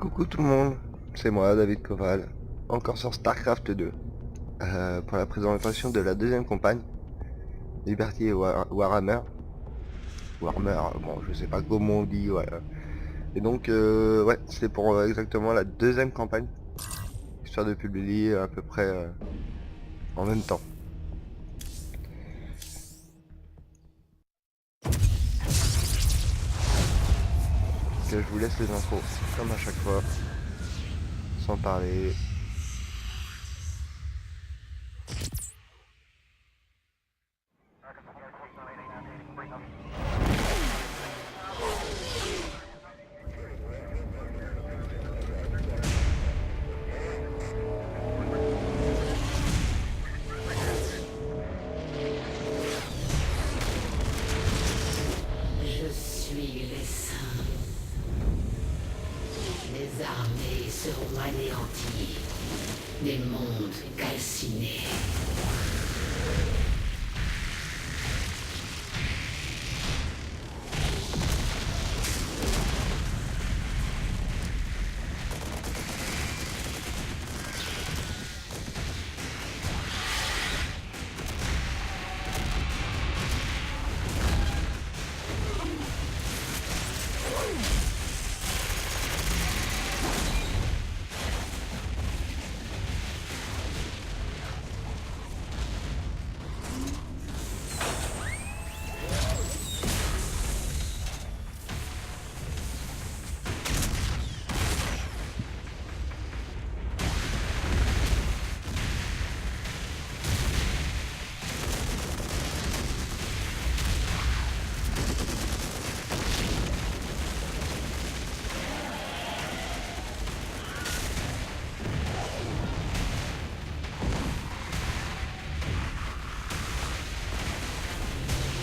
Coucou tout le monde, c'est moi David Koval, encore sur StarCraft 2, pour la présentation de la deuxième campagne, Liberty et Warhammer. Warhammer, bon je sais pas comment on dit, voilà. Et donc ouais, c'est pour exactement la deuxième campagne, histoire de publier à peu près en même temps. Que je vous laisse les infos, comme à chaque fois, sans parler. Je suis les saints. Les armées seront anéanties. Des mondes calcinés.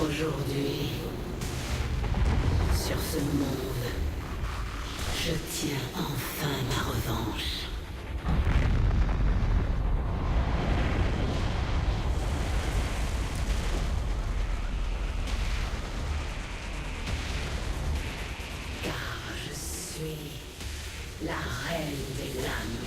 Aujourd'hui, sur ce monde, je tiens enfin ma revanche. Car je suis la reine des lames.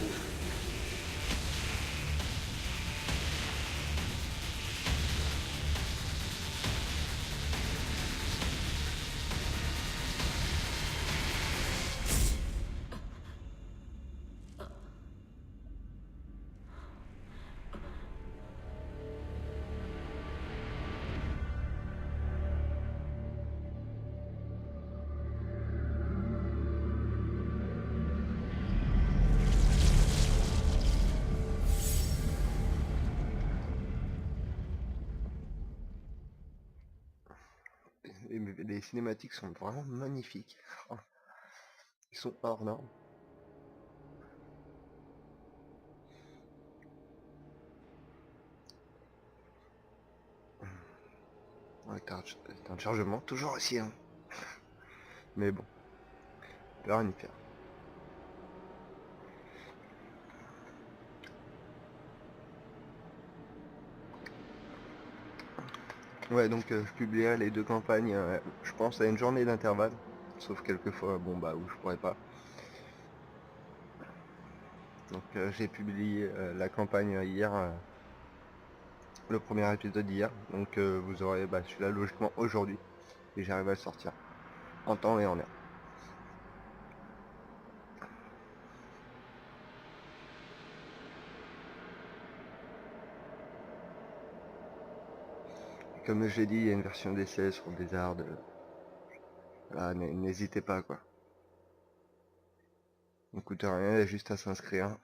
Les cinématiques sont vraiment magnifiques, ils sont hors normes. Ouais, temps de chargement, toujours aussi long. Mais bon, on peut rien y faire. Ouais, donc je publierai les deux campagnes, je pense à une journée d'intervalle, sauf quelques fois, bon bah où je pourrais pas. Donc j'ai publié la campagne hier, le premier épisode hier, donc vous aurez celui-là logiquement aujourd'hui, et j'arrive à le sortir en temps et en heure. Et comme je l'ai dit, il y a une version d'essai sur Blizzard, voilà, n'hésitez pas quoi. Ça ne coûte rien, il y a juste à s'inscrire.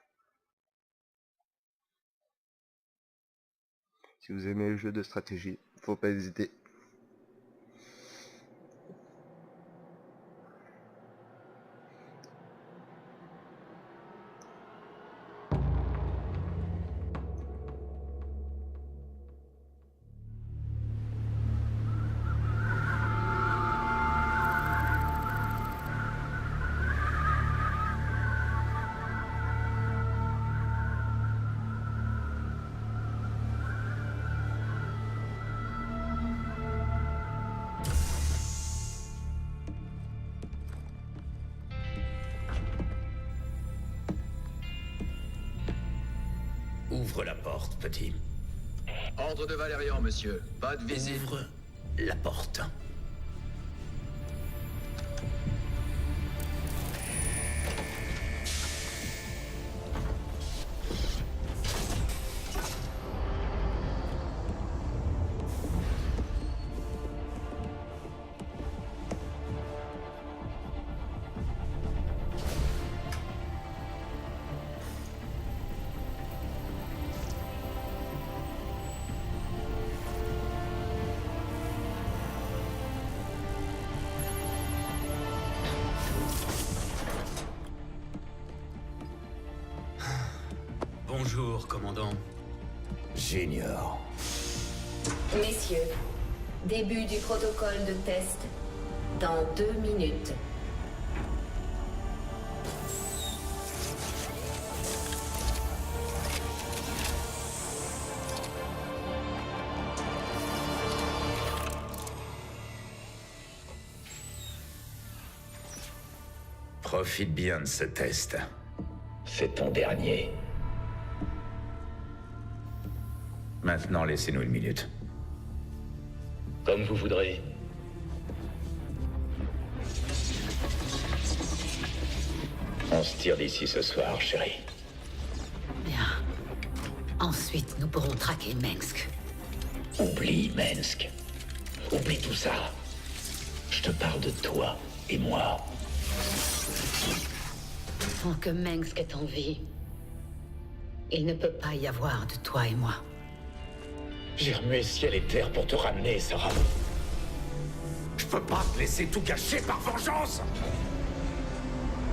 Si vous aimez le jeu de stratégie, faut pas hésiter. Ouvre la porte, petit. Ordre de Valérian, monsieur. Pas de visite. Ouvre la porte. Bonjour, commandant. J'ignore. Messieurs, début du protocole de test dans 2 minutes. Profite bien de ce test. C'est ton dernier. Maintenant, laissez-nous une minute. Comme vous voudrez. On se tire d'ici ce soir, chérie. Bien. Ensuite, nous pourrons traquer Mengsk. Oublie Mengsk. Oublie tout ça. Je te parle de toi et moi. Tant que Mengsk est en vie, il ne peut pas y avoir de toi et moi. J'ai remué ciel et terre pour te ramener, Sarah. Je peux pas te laisser tout gâcher par vengeance!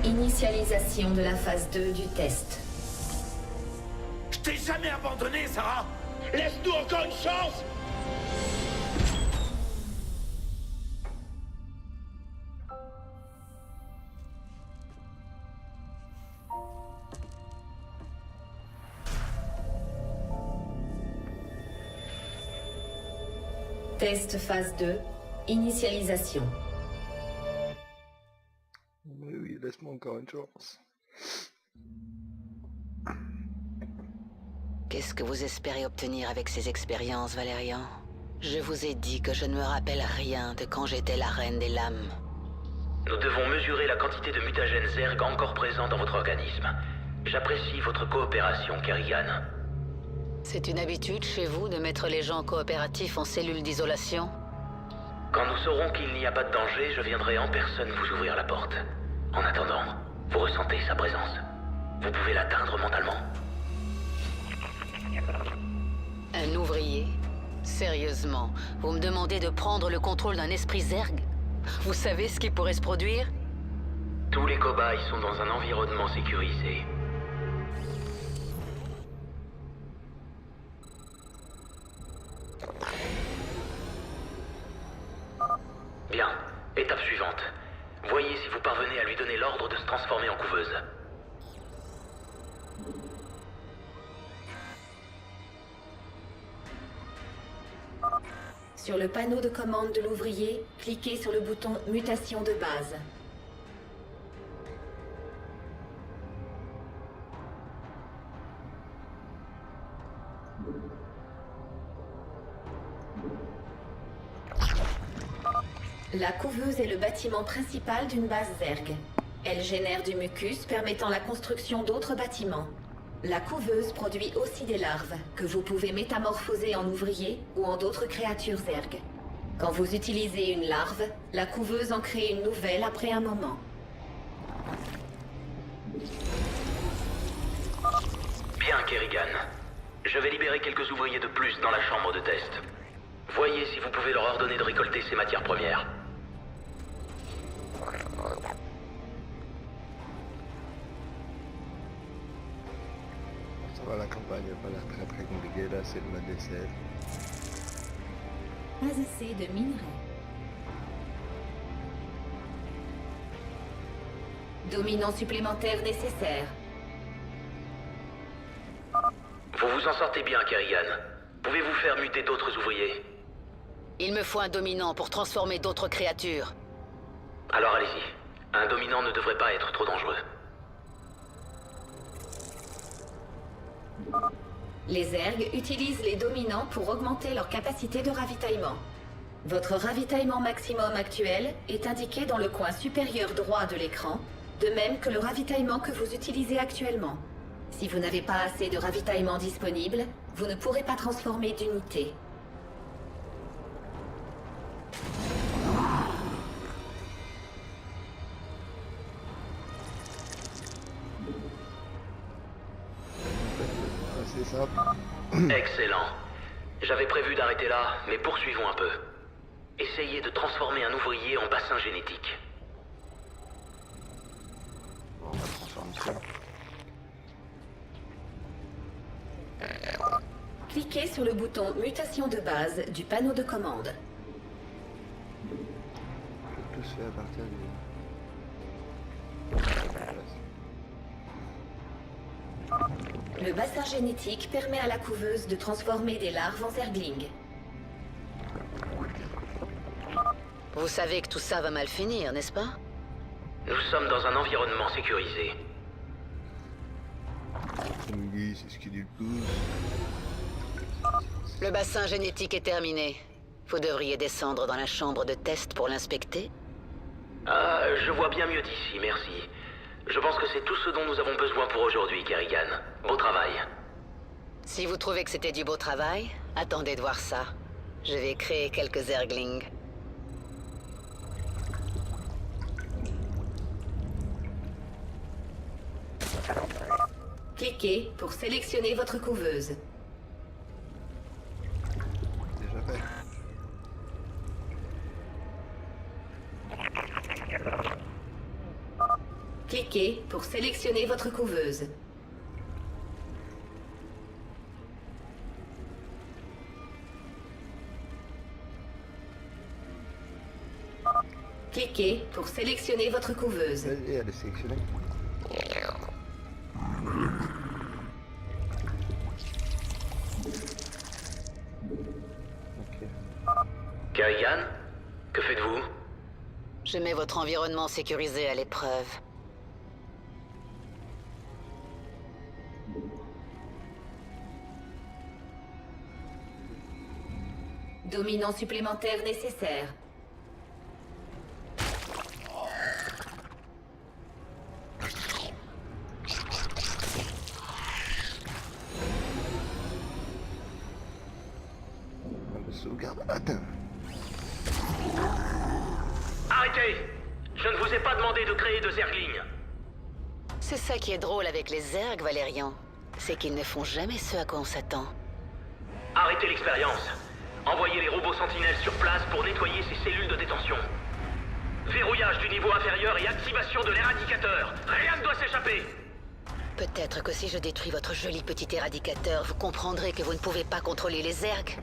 Initialisation de la phase 2 du test. Je t'ai jamais abandonné, Sarah! Laisse-nous encore une chance! Test phase 2. Initialisation. Mais oui, laisse-moi encore une chance. Qu'est-ce que vous espérez obtenir avec ces expériences, Valérian? Je vous ai dit que je ne me rappelle rien de quand j'étais la reine des lames. Nous devons mesurer la quantité de mutagènes Zerg encore présents dans votre organisme. J'apprécie votre coopération, Kerrigan. C'est une habitude chez vous de mettre les gens coopératifs en cellule d'isolation? Quand nous saurons qu'il n'y a pas de danger, je viendrai en personne vous ouvrir la porte. En attendant, vous ressentez sa présence. Vous pouvez l'atteindre mentalement. Un ouvrier? Sérieusement, vous me demandez de prendre le contrôle d'un esprit Zerg? Vous savez ce qui pourrait se produire? Tous les cobayes sont dans un environnement sécurisé. Bien. Étape suivante. Voyez si vous parvenez à lui donner l'ordre de se transformer en couveuse. Sur le panneau de commande de l'ouvrier, cliquez sur le bouton Mutation de base. La couveuse est le bâtiment principal d'une base Zerg. Elle génère du mucus permettant la construction d'autres bâtiments. La couveuse produit aussi des larves, que vous pouvez métamorphoser en ouvriers ou en d'autres créatures Zerg. Quand vous utilisez une larve, la couveuse en crée une nouvelle après un moment. Bien, Kerrigan. Je vais libérer quelques ouvriers de plus dans la chambre de test. Voyez si vous pouvez leur ordonner de récolter ces matières premières. Ça va, la campagne n'a pas l'air très compliquée, là c'est le mode d'essai. Pas assez de minerais. Dominant supplémentaire nécessaire. Vous vous en sortez bien, Kerrigan. Pouvez-vous faire muter d'autres ouvriers? Il me faut un dominant pour transformer d'autres créatures. Alors allez-y. Un dominant ne devrait pas être trop dangereux. Les Zergs utilisent les dominants pour augmenter leur capacité de ravitaillement. Votre ravitaillement maximum actuel est indiqué dans le coin supérieur droit de l'écran, de même que le ravitaillement que vous utilisez actuellement. Si vous n'avez pas assez de ravitaillement disponible, vous ne pourrez pas transformer d'unité. C'est simple. Excellent. J'avais prévu d'arrêter là, mais poursuivons un peu. Essayez de transformer un ouvrier en bassin génétique. Bon, on va transformer ça. Cliquez sur le bouton Mutation de base du panneau de commande. Tout se fait à partir du... Le bassin génétique permet à la couveuse de transformer des larves en zerglings. Vous savez que tout ça va mal finir, n'est-ce pas? Nous sommes dans un environnement sécurisé. Oui, c'est ce qui dit le plus. Le bassin génétique est terminé. Vous devriez descendre dans la chambre de test pour l'inspecter. Je vois bien mieux d'ici, merci. Je pense que c'est tout ce dont nous avons besoin pour aujourd'hui, Kerrigan. Beau travail. Si vous trouvez que c'était du beau travail, attendez de voir ça. Je vais créer quelques zerglings. Cliquez pour sélectionner votre couveuse. Déjà fait. Cliquez pour sélectionner votre couveuse. Cliquez pour sélectionner votre couveuse. Vas-y, elle est sélectionnée. Ok. Kerrigan, que faites-vous? Je mets votre environnement sécurisé à l'épreuve. Dominant supplémentaire nécessaire. On va sauvegarder. Attends. Arrêtez! Je ne vous ai pas demandé de créer de zerglings. C'est ça qui est drôle avec les Zergs, Valérian. C'est qu'ils ne font jamais ce à quoi on s'attend. Arrêtez l'expérience. Envoyez les robots sentinelles sur place pour nettoyer ces cellules de détention. Verrouillage du niveau inférieur et activation de l'éradicateur. Rien ne doit s'échapper. Peut-être que si je détruis votre joli petit éradicateur, vous comprendrez que vous ne pouvez pas contrôler les Zergs.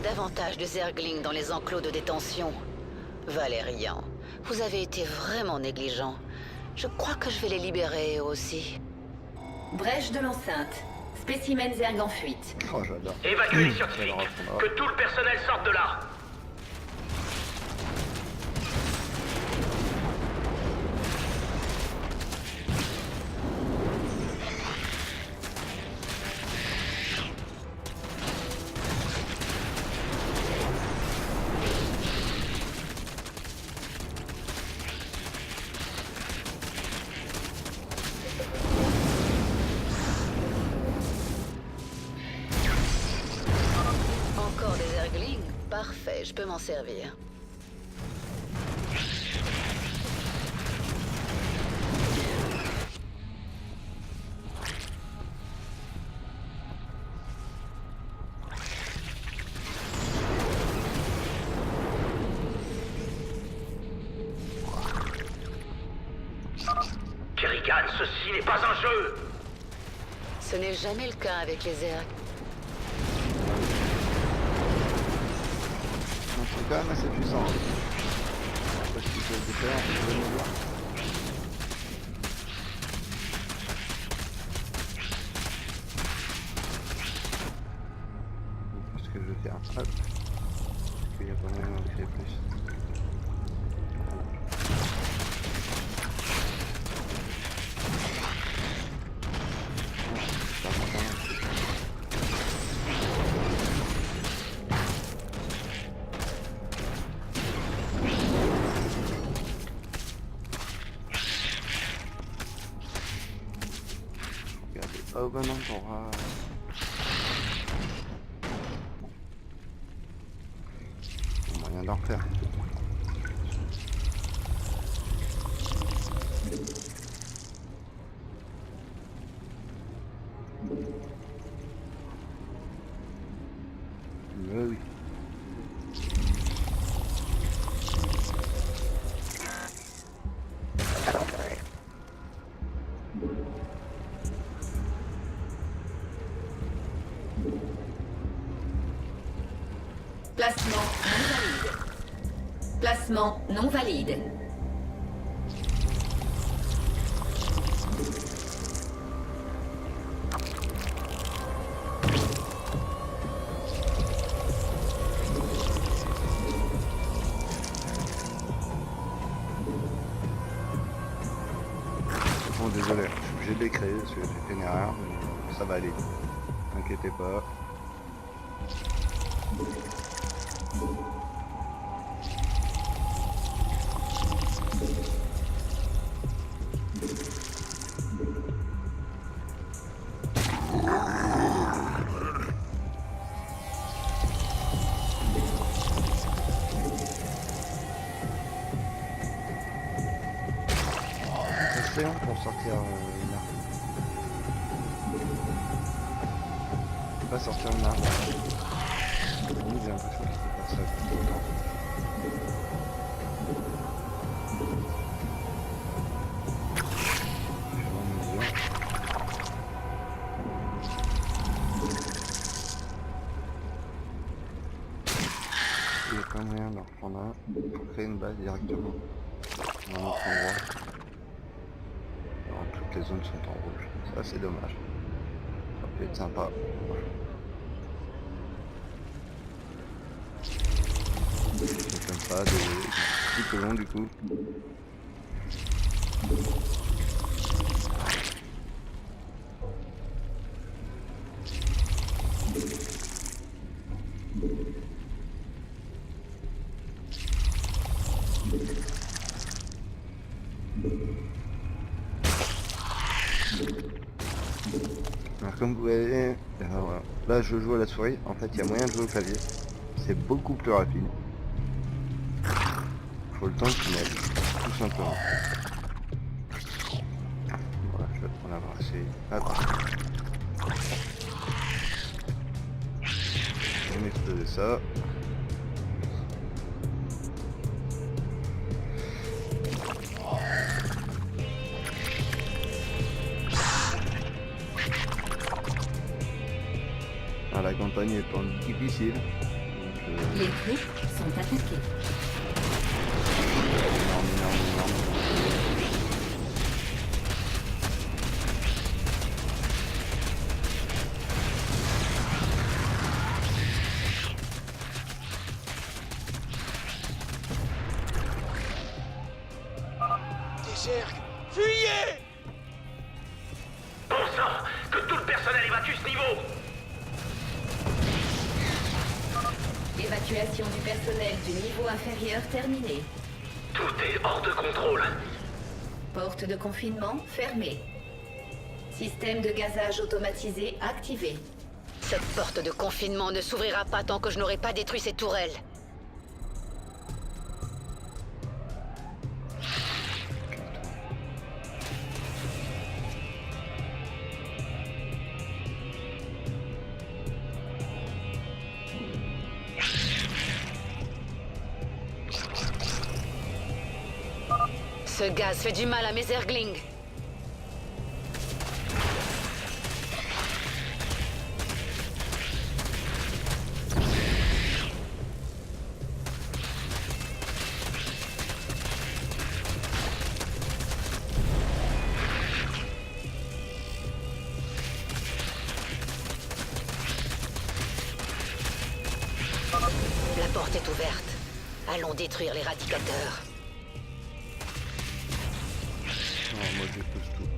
Davantage de zerglings dans les enclos de détention. Valérian, vous avez été vraiment négligent. Je crois que je vais les libérer eux aussi. Brèche de l'enceinte. Spécimen zerg en fuite. Oh, j'adore. Évacuez les scientifiques. Que tout le personnel sorte de là. Encore des zerglings? Parfait, je peux m'en servir. Kerrigan, ceci n'est pas un jeu. Ce n'est jamais le cas avec les Zergs. quand même assez puissant. Je sais pas si tu peux le faire, je vais me voir. Ce que je vais faire, hop. Parce qu'il n'y a pas moyen d'en créer plus. Au bon endroit. Moyen d'en faire. Mais oui. Placement non valide. Bon, désolé, je suis obligé de les créer parce que j'ai fait une erreur, mais ça va aller. T'inquiétez pas. C'est long pour sortir une arme. Je peux pas sortir une arme. J'ai l'impression qu'il faut faire ça tout le temps. Je vais en mesure. Il n'y a pas moyen d'en reprendre un pour créer une base directement dans un autre endroit. Alors, toutes les zones sont en rouge. Ça c'est dommage. Ça peut être sympa. C'est comme ça, des tout long du coup. Alors comme vous voyez, voilà. Là je joue à la souris, en fait il y a moyen de jouer au clavier. C'est beaucoup plus rapide. Faut le temps qu'il mette, tout simplement. Voilà, je vais en avoir assez. Hop. Je vais m'exploser ça. Ah, la campagne étant difficile. Donc, Les troupes sont attaquées. énorme. Des Zerg! Fuyez! Bon sang! Que tout le personnel évacue ce niveau! Évacuation du personnel du niveau inférieur terminée. Tout est hors de contrôle. Porte de confinement fermée. Système de gazage automatisé activé. Cette porte de confinement ne s'ouvrira pas tant que je n'aurai pas détruit ces tourelles. Ce gaz fait du mal à mes Zerglings. Allons détruire l'éradicateur. Non, moi je pousse tout.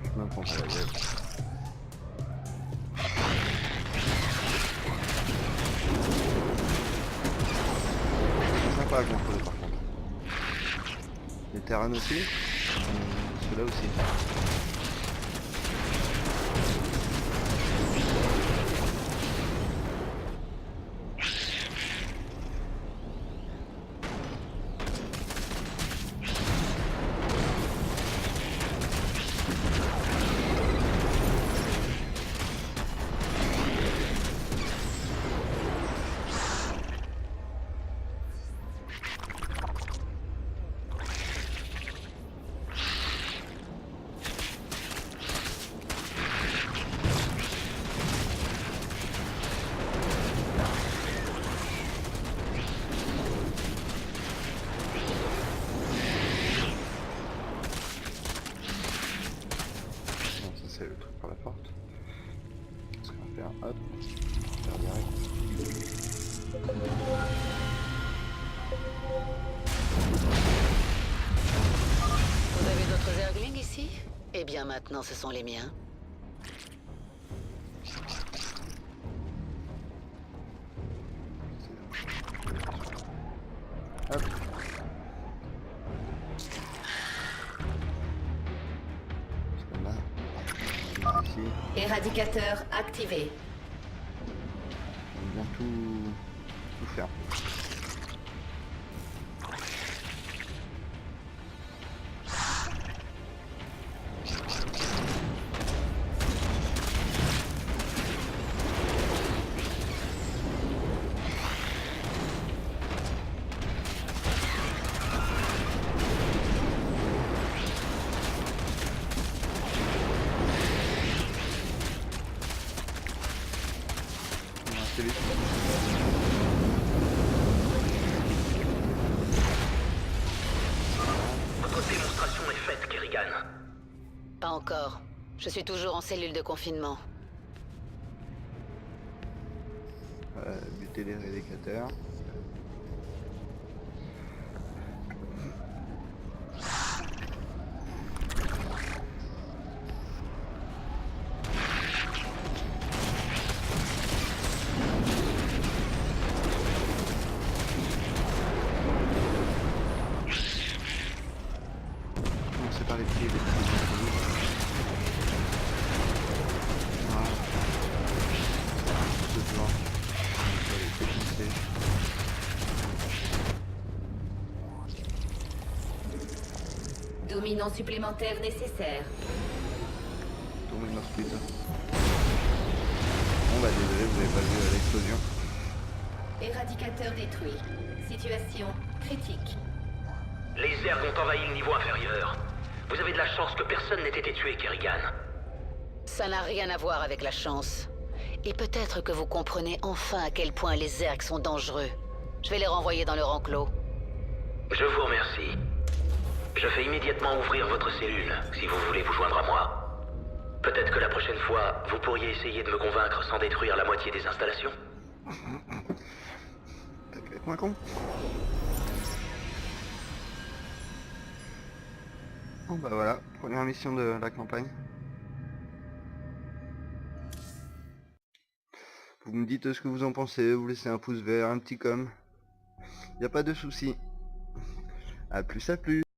Je m'en prends pas la gueule. C'est sympa à contrôler par contre. Les terrains aussi. Ceux-là aussi. C'est le truc par la porte. Ce qu'on va faire, hop, on va faire direct. Vous avez d'autres Zerglings ici? Eh bien maintenant ce sont les miens. Hop. Ce qu'on a ici, Éradicateur activé. on vient tout faire. On va rester vite. Votre démonstration est faite, Kerrigan. Pas encore. Je suis toujours en cellule de confinement. Buter les rédicateurs. Commencer par les pieds, les pieds. Voilà. Ce blanc. On va les défoncer. Dominant supplémentaire nécessaire. Tourner dans speed. Bon bah désolé, vous n'avez pas vu l'explosion. Éradicateur détruit. Situation critique. Les Zergs ont envahi le niveau inférieur. Vous avez de la chance que personne n'ait été tué, Kerrigan. Ça n'a rien à voir avec la chance. Et peut-être que vous comprenez enfin à quel point les Zergs sont dangereux. Je vais les renvoyer dans leur enclos. Je vous remercie. Je fais immédiatement ouvrir votre cellule, si vous voulez vous joindre à moi. Peut-être que la prochaine fois, vous pourriez essayer de me convaincre sans détruire la moitié des installations. T'as qu'à être moins con. Bon bah voilà, première mission de la campagne. Vous me dites ce que vous en pensez, vous laissez un pouce vert, un petit com. Y a pas de souci. À plus à plus.